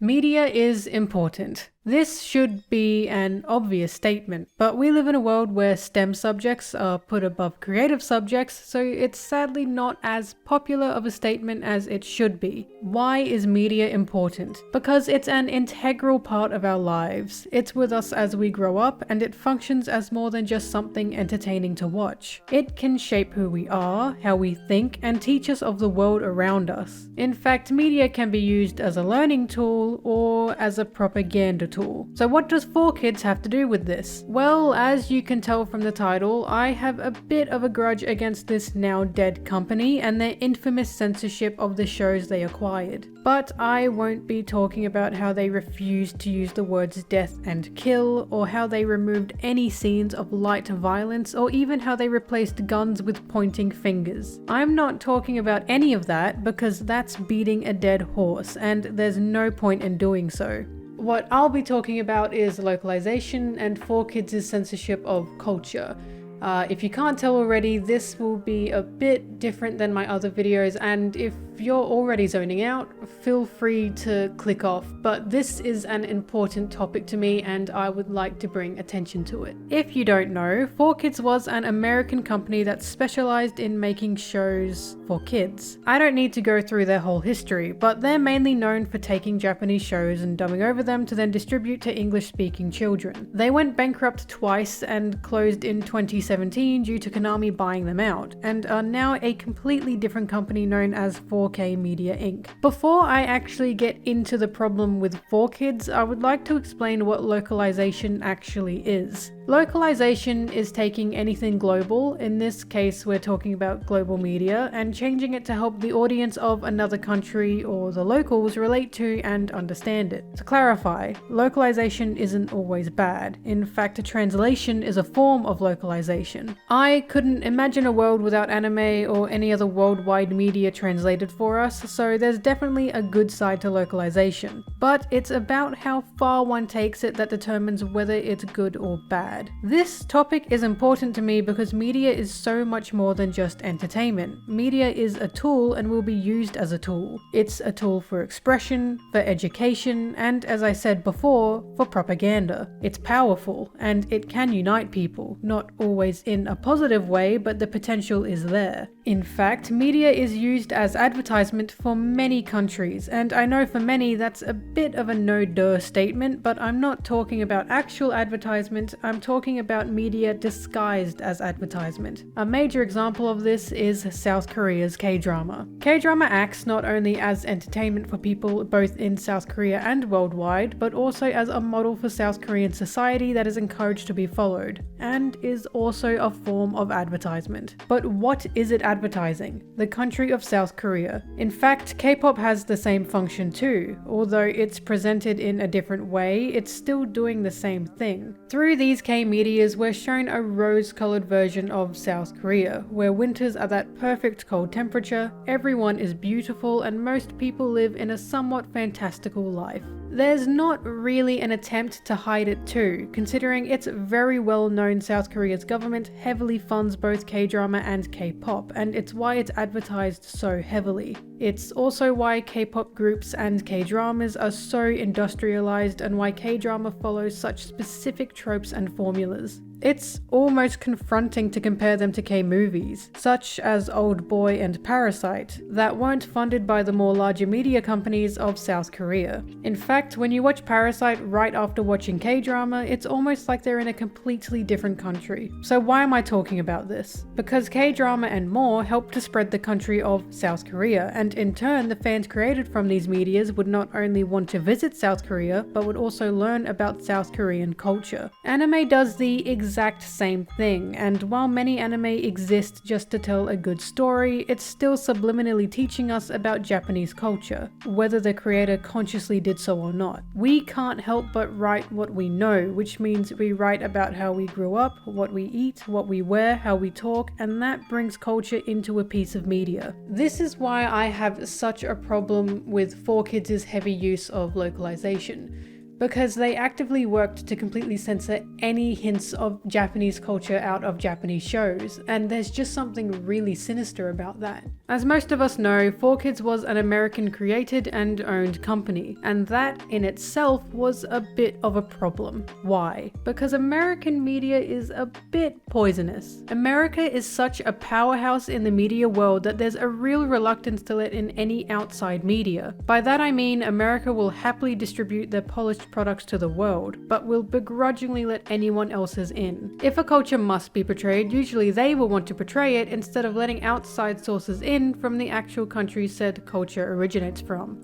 Media is important. This should be an obvious statement, but we live in a world where STEM subjects are put above creative subjects, so it's sadly not as popular of a statement as it should be. Why is media important? Because it's an integral part of our lives. It's with us as we grow up, and it functions as more than just something entertaining to watch. It can shape who we are, how we think, and teach us of the world around us. In fact, media can be used as a learning tool or as a propaganda tool. So what does 4Kids have to do with this? Well, as you can tell from the title, I have a bit of a grudge against this now dead company and their infamous censorship of the shows they acquired. But I won't be talking about how they refused to use the words death and kill, or how they removed any scenes of light violence, or even how they replaced guns with pointing fingers. I'm not talking about any of that because that's beating a dead horse, and there's no point in doing so. What I'll be talking about is localization and 4Kids' censorship of culture. If you can't tell already, this will be a bit different than my other videos, and if you're already zoning out, feel free to click off, but this is an important topic to me and I would like to bring attention to it. If you don't know, 4Kids was an American company that specialized in making shows for kids. I don't need to go through their whole history, but they're mainly known for taking Japanese shows and dubbing over them to then distribute to English-speaking children. They went bankrupt twice and closed in 2017 due to Konami buying them out, and are now a completely different company known as 4K Media Inc. Before I actually get into the problem with 4Kids, I would like to explain what localization actually is. Localization is taking anything global, in this case we're talking about global media, and changing it to help the audience of another country or the locals relate to and understand it. To clarify, localization isn't always bad. In fact, a translation is a form of localization. I couldn't imagine a world without anime or any other worldwide media translated for us, so there's definitely a good side to localization. But it's about how far one takes it that determines whether it's good or bad. This topic is important to me because media is so much more than just entertainment. Media is a tool and will be used as a tool. It's a tool for expression, for education, and as I said before, for propaganda. It's powerful and it can unite people, not always in a positive way, but the potential is there. In fact, media is used as advertisement for many countries, and I know for many that's a bit of a no-duh statement, but I'm not talking about actual advertisement, I'm talking about media disguised as advertisement. A major example of this is South Korea's Kdrama. Kdrama acts not only as entertainment for people both in South Korea and worldwide, but also as a model for South Korean society that is encouraged to be followed, and is also a form of advertisement. But what is it advertising? The country of South Korea. In fact, K-pop has the same function too. Although it's presented in a different way, it's still doing the same thing. Through these K-medias, we're shown a rose-colored version of South Korea, where winters are that perfect cold temperature, everyone is beautiful, and most people live in a somewhat fantastical life. There's not really an attempt to hide it too, considering it's very well known South Korea's government heavily funds both K-drama and K-pop, and it's why it's advertised so heavily. It's also why K-pop groups and K-dramas are so industrialized, and why K-drama follows such specific tropes and formulas. It's almost confronting to compare them to K-movies, such as Old Boy and Parasite, that weren't funded by the more larger media companies of South Korea. In fact, when you watch Parasite right after watching K-drama, it's almost like they're in a completely different country. So why am I talking about this? Because K-drama and more help to spread the country of South Korea, and in turn the fans created from these medias would not only want to visit South Korea, but would also learn about South Korean culture. Anime does the exact same thing, and while many anime exist just to tell a good story, it's still subliminally teaching us about Japanese culture, whether the creator consciously did so or not. We can't help but write what we know, which means we write about how we grew up, what we eat, what we wear, how we talk, and that brings culture into a piece of media. This is why I have such a problem with 4Kids' heavy use of localization. because they actively worked to completely censor any hints of Japanese culture out of Japanese shows, and there's just something really sinister about that. As most of us know, 4Kids was an American created and owned company, and that in itself was a bit of a problem. Why? Because American media is a bit poisonous. America is such a powerhouse in the media world that there's a real reluctance to let in any outside media. By that I mean America will happily distribute their polished products to the world, but will begrudgingly let anyone else's in. If a culture must be portrayed, usually they will want to portray it instead of letting outside sources in from the actual country said culture originates from.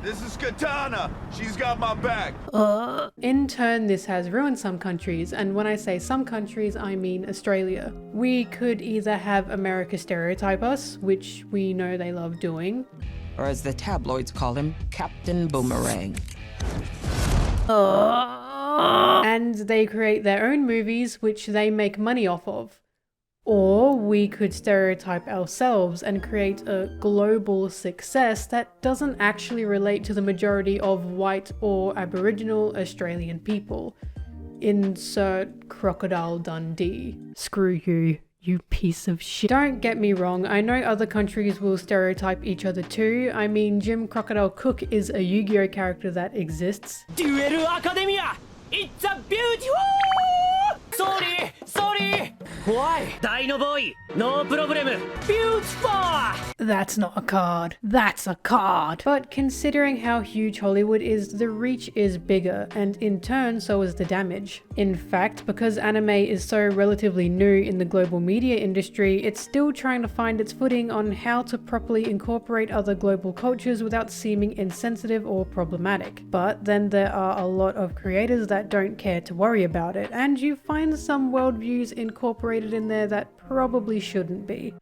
This is Katana. She's got my back. In turn, this has ruined some countries, and when I say some countries, I mean Australia. We could either have America stereotype us, which we know they love doing, or as the tabloids call him, Captain Boomerang. And they create their own movies, which they make money off of. Or we could stereotype ourselves and create a global success that doesn't actually relate to the majority of white or Aboriginal Australian people. Insert Crocodile Dundee. Screw you, you piece of shit. Don't get me wrong, I know other countries will stereotype each other too. I mean, Jim Crocodile Cook is a Yu-Gi-Oh character that exists. Duel Academia! It's a beautiful! Sorry! Why? Dino Boy! No problem! Beautiful! That's not a card. That's a card. But considering how huge Hollywood is, the reach is bigger, and in turn, so is the damage. In fact, because anime is so relatively new in the global media industry, it's still trying to find its footing on how to properly incorporate other global cultures without seeming insensitive or problematic. But then there are a lot of creators that don't care to worry about it, and you find some worldviews incorporated in there that probably shouldn't be.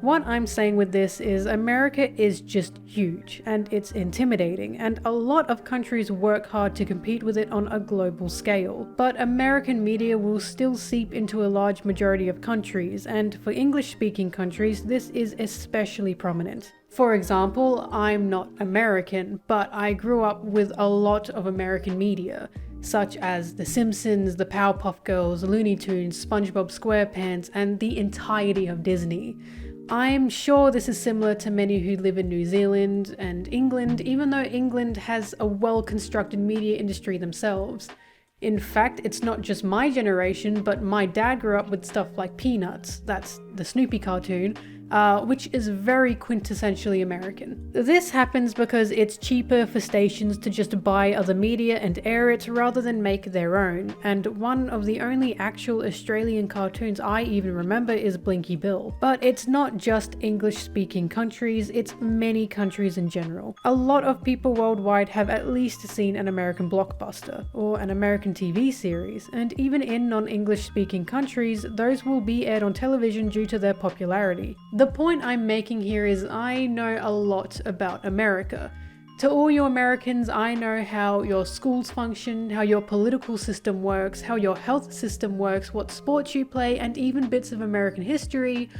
What I'm saying with this is America is just huge, and it's intimidating, and a lot of countries work hard to compete with it on a global scale. But American media will still seep into a large majority of countries, and for English-speaking countries, this is especially prominent. For example, I'm not American, but I grew up with a lot of American media, such as The Simpsons, the Powerpuff Girls, Looney Tunes, SpongeBob SquarePants, and the entirety of Disney. I'm sure this is similar to many who live in New Zealand and England, even though England has a well-constructed media industry themselves. In fact, it's not just my generation, but my dad grew up with stuff like Peanuts, that's the Snoopy cartoon, which is very quintessentially American. This happens because it's cheaper for stations to just buy other media and air it rather than make their own, and one of the only actual Australian cartoons I even remember is Blinky Bill. But it's not just English-speaking countries, it's many countries in general. A lot of people worldwide have at least seen an American blockbuster, or an American TV series, and even in non-English speaking countries, those will be aired on television due to their popularity. The point I'm making here is I know a lot about America. To all you Americans, I know how your schools function, how your political system works, how your health system works, what sports you play, and even bits of American history,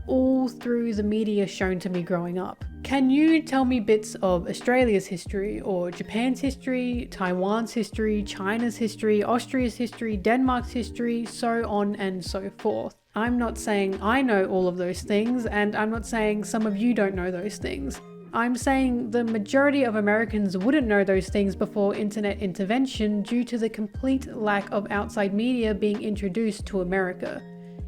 all through the media shown to me growing up. Can you tell me bits of Australia's history, or Japan's history, Taiwan's history, China's history, Austria's history, Denmark's history, so on and so forth? I'm not saying I know all of those things, and I'm not saying some of you don't know those things. I'm saying the majority of Americans wouldn't know those things before internet intervention due to the complete lack of outside media being introduced to America,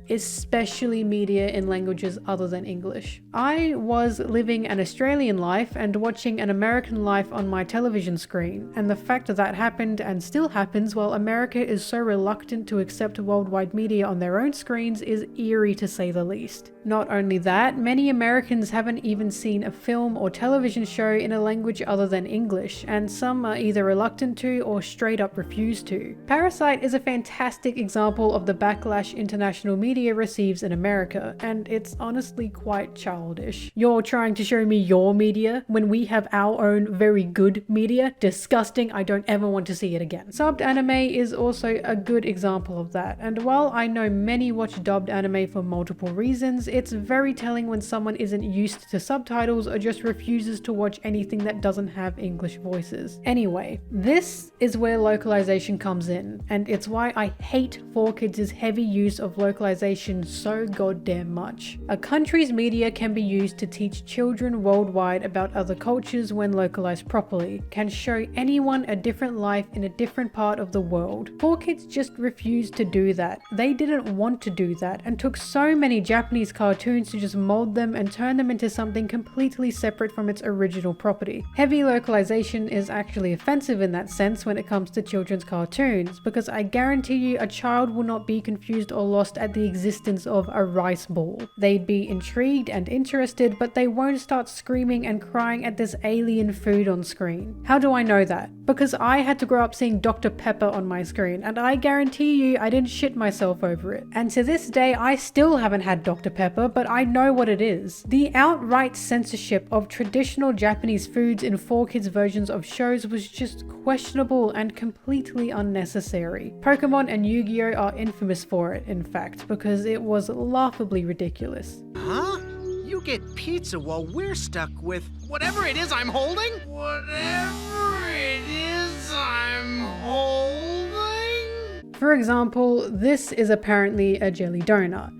especially media in languages other than English. I was living an Australian life and watching an American life on my television screen, and the fact that happened and still happens while America is so reluctant to accept worldwide media on their own screens is eerie to say the least. Not only that, many Americans haven't even seen a film or television show in a language other than English, and some are either reluctant to or straight up refuse to. Parasite is a fantastic example of the backlash international media media receives in America, and it's honestly quite childish. You're trying to show me your media when we have our own very good media? Disgusting, I don't ever want to see it again. Subbed anime is also a good example of that, and while I know many watch dubbed anime for multiple reasons, it's very telling when someone isn't used to subtitles or just refuses to watch anything that doesn't have English voices. Anyway, this is where localization comes in, and it's why I hate 4Kids' heavy use of localization so goddamn much. A country's media can be used to teach children worldwide about other cultures when localized properly, can show anyone a different life in a different part of the world. 4Kids just refused to do that. They didn't want to do that and took so many Japanese cartoons to just mold them and turn them into something completely separate from its original property. Heavy localization is actually offensive in that sense when it comes to children's cartoons, because I guarantee you a child will not be confused or lost at the existence of a rice ball. They'd be intrigued and interested, but they won't start screaming and crying at this alien food on screen. How do I know that? Because I had to grow up seeing Dr. Pepper on my screen, and I guarantee you I didn't shit myself over it. And to this day I still haven't had Dr. Pepper, but I know what it is. The outright censorship of traditional Japanese foods in 4Kids versions of shows was just questionable and completely unnecessary. Pokemon and Yu-Gi-Oh are infamous for it, in fact, because it was laughably ridiculous. Huh? You get pizza while we're stuck with whatever it is I'm holding? Whatever it is I'm holding? For example, this is apparently a jelly donut.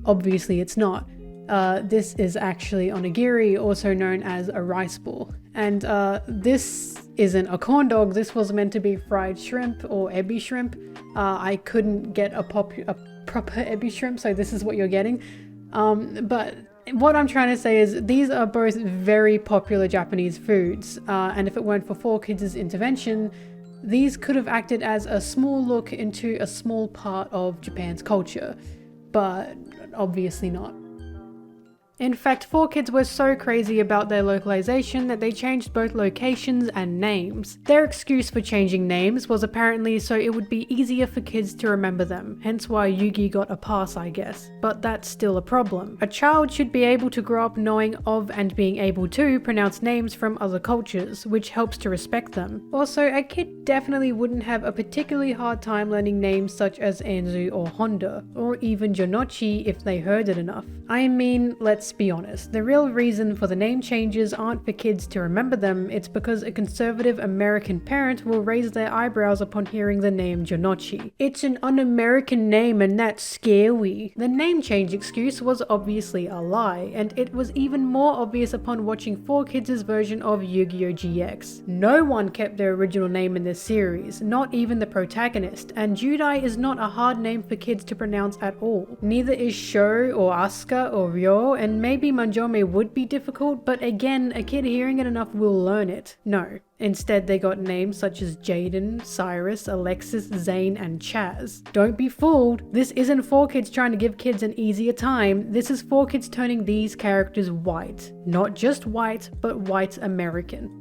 Obviously it's not. This is actually onigiri, also known as a rice ball. And this isn't a corn dog, this was meant to be fried shrimp or ebi shrimp. I couldn't get a proper ebi shrimp, so this is what you're getting. But what I'm trying to say is these are both very popular Japanese foods, and if it weren't for 4Kids' intervention, these could have acted as a small look into a small part of Japan's culture, but obviously not. In fact, 4Kids were so crazy about their localization that they changed both locations and names. Their excuse for changing names was apparently so it would be easier for kids to remember them, hence why Yugi got a pass, I guess. But that's still a problem. A child should be able to grow up knowing of and being able to pronounce names from other cultures, which helps to respect them. Also, a kid definitely wouldn't have a particularly hard time learning names such as Anzu or Honda, or even Jonochi if they heard it enough. I mean, let's be honest, the real reason for the name changes aren't for kids to remember them, it's because a conservative American parent will raise their eyebrows upon hearing the name Jonochi. It's an un-American name and that's scary. The name change excuse was obviously a lie, and it was even more obvious upon watching 4Kids' version of Yu-Gi-Oh! GX. No one kept their original name in this series, not even the protagonist, and Judai is not a hard name for kids to pronounce at all. Neither is Sho or Asuka or Ryo, and maybe Manjome would be difficult, but again, a kid hearing it enough will learn it. No. Instead, they got names such as Jaden, Cyrus, Alexis, Zane, and Chaz. Don't be fooled. This isn't 4Kids trying to give kids an easier time. This is 4Kids turning these characters white. Not just white, but white American.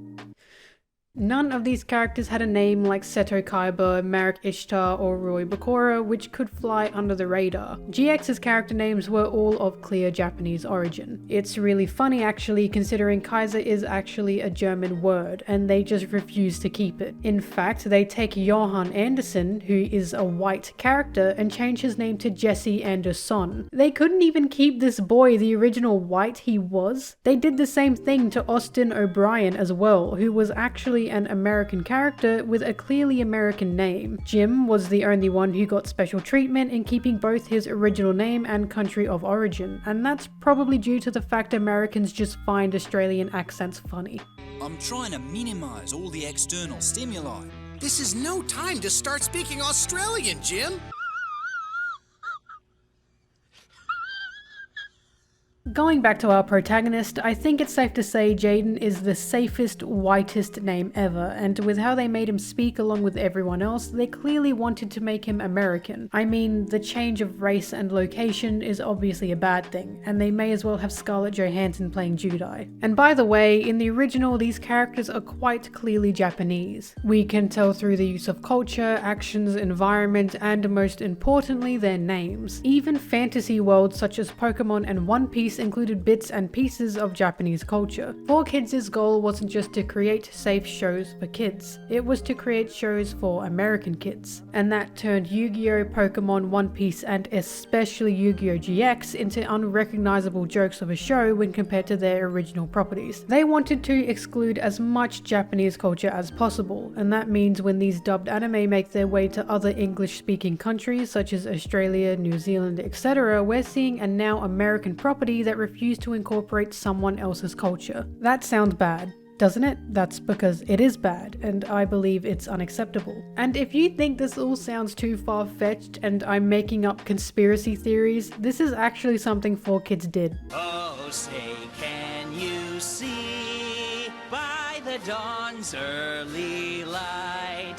None of these characters had a name like Seto Kaiba, Marek Ishtar, or Rui Bakura, which could fly under the radar. GX's character names were all of clear Japanese origin. It's really funny actually, considering Kaiser is actually a German word, and they just refuse to keep it. In fact, they take Johan Anderson, who is a white character, and change his name to Jesse Anderson. They couldn't even keep this boy the original white he was. They did the same thing to Austin O'Brien as well, who was actually an American character with a clearly American name. Jim was the only one who got special treatment in keeping both his original name and country of origin, and that's probably due to the fact Americans just find Australian accents funny. I'm trying to minimize all the external stimuli. This is no time to start speaking Australian, Jim. Going back to our protagonist, I think it's safe to say Jaden is the safest, whitest name ever, and with how they made him speak along with everyone else, they clearly wanted to make him American. I mean, the change of race and location is obviously a bad thing, and they may as well have Scarlett Johansson playing Judai. And by the way, in the original, these characters are quite clearly Japanese. We can tell through the use of culture, actions, environment, and most importantly, their names. Even fantasy worlds such as Pokemon and One Piece included bits and pieces of Japanese culture. 4Kids' goal wasn't just to create safe shows for kids, it was to create shows for American kids. And that turned Yu-Gi-Oh!, Pokemon, One Piece, and especially Yu-Gi-Oh! GX into unrecognizable jokes of a show when compared to their original properties. They wanted to exclude as much Japanese culture as possible, and that means when these dubbed anime make their way to other English-speaking countries such as Australia, New Zealand, etc., we're seeing a now American property that refused to incorporate someone else's culture. That sounds bad, doesn't it? That's because it is bad, and I believe it's unacceptable. And if you think this all sounds too far-fetched and I'm making up conspiracy theories, this is actually something 4Kids did. Oh, say, can you see by the dawn's early light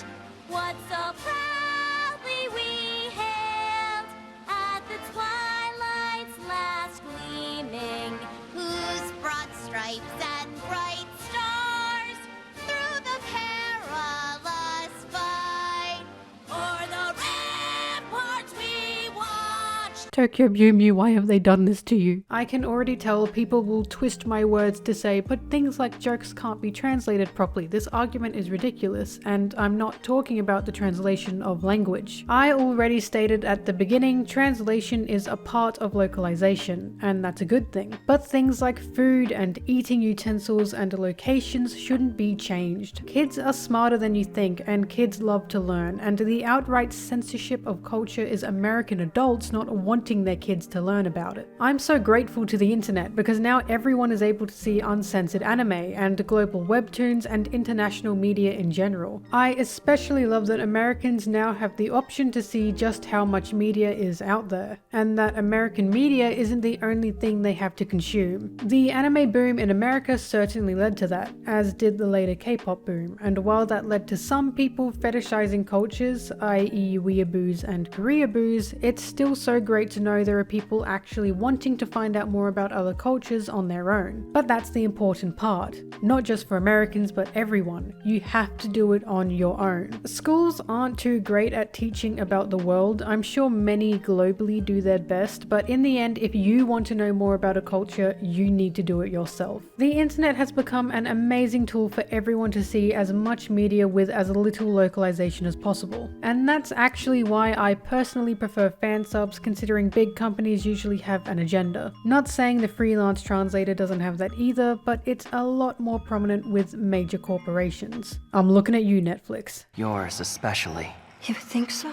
what so proudly we hailed at the twilight's last gleaming, whose broad stripes and bright stars through the perilous fight o'er the ramparts we watched. Tokyo Mew Mew, why have they done this to you? I can already tell people will twist my words to say, but things like jokes can't be translated properly. This argument is ridiculous, and I'm not talking about the translation of language. I already stated at the beginning, translation is a part of localization, and that's a good thing. But things like food and eating utensils and locations shouldn't be changed. Kids are smarter than you think, and kids love to learn, and the outright censorship of culture is American adults not wanting their kids to learn about it. I'm so grateful to the internet because now everyone is able to see uncensored anime and global webtoons and international media in general. I especially love that Americans now have the option to see just how much media is out there, and that American media isn't the only thing they have to consume. The anime boom in America certainly led to that, as did the later K-pop boom, and while that led to some people fetishizing cultures, i.e. weeaboos and koreaboos, it's still so great to know there are people actually wanting to find out more about other cultures on their own. But that's the important part. Not just for Americans, but everyone. You have to do it on your own. Schools aren't too great at teaching about the world. I'm sure many globally do their best, but in the end, if you want to know more about a culture, you need to do it yourself. The internet has become an amazing tool for everyone to see as much media with as little localization as possible. And that's actually why I personally prefer fan subs, considering big companies usually have an agenda. Not saying the freelance translator doesn't have that either, but it's a lot more prominent with major corporations. I'm looking at you, Netflix. Yours especially. You think so?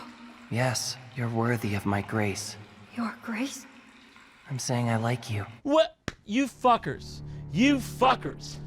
Yes, you're worthy of my grace. Your grace? I'm saying I like you. What? You fuckers. You fuckers.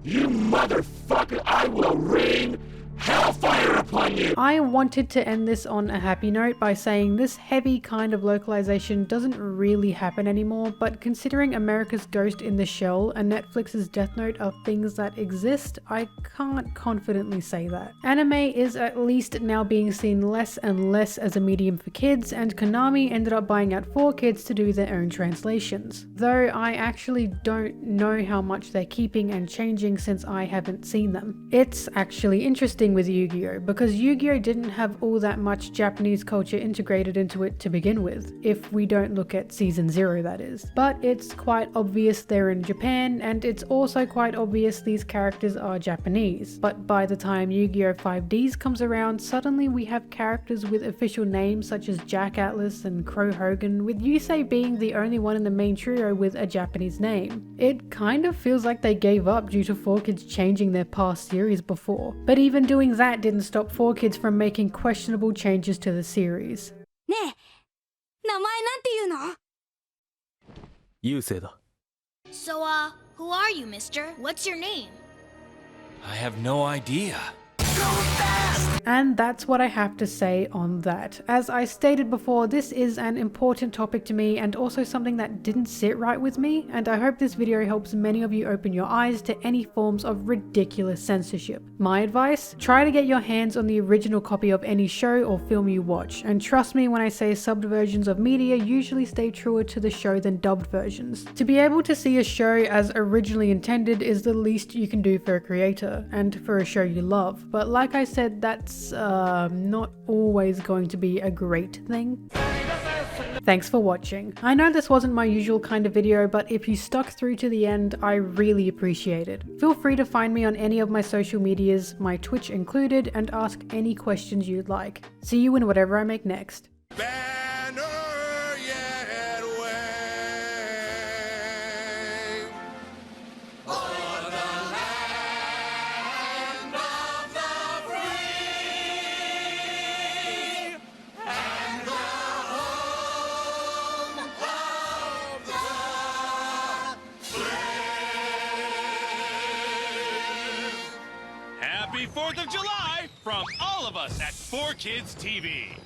You motherfucker, I will rain hellfire upon you! I wanted to end this on a happy note by saying this heavy kind of localization doesn't really happen anymore, but considering America's Ghost in the Shell and Netflix's Death Note are things that exist, I can't confidently say that. Anime is at least now being seen less and less as a medium for kids, and Konami ended up buying out 4Kids to do their own translations. Though I actually don't know how much they're keeping and changing since I haven't seen them. It's actually interesting with Yu-Gi-Oh! Because Yu-Gi-Oh! Didn't have all that much Japanese culture integrated into it to begin with, if we don't look at Season 0 that is. But it's quite obvious they're in Japan, and it's also quite obvious these characters are Japanese. But by the time Yu-Gi-Oh! 5Ds comes around, suddenly we have characters with official names such as Jack Atlas and Crow Hogan, with Yusei being the only one in the main trio with a Japanese name. It kind of feels like they gave up due to 4Kids changing their past series before. But even doing that didn't stop 4Kids from making questionable changes to the series. ねえ、名前なんていうの? 優勢だ。 So, who are you, mister? What's your name? I have no idea. And that's what I have to say on that. As I stated before, this is an important topic to me and also something that didn't sit right with me, and I hope this video helps many of you open your eyes to any forms of ridiculous censorship. My advice? Try to get your hands on the original copy of any show or film you watch, and trust me when I say subbed versions of media usually stay truer to the show than dubbed versions. To be able to see a show as originally intended is the least you can do for a creator, and for a show you love, but like I said, that's not always going to be a great thing. Thanks for watching. I know this wasn't my usual kind of video, but if you stuck through to the end, I really appreciate it. Feel free to find me on any of my social medias, my Twitch included, and ask any questions you'd like. See you in whatever I make next. Happy 4th of July from all of us at 4Kids TV.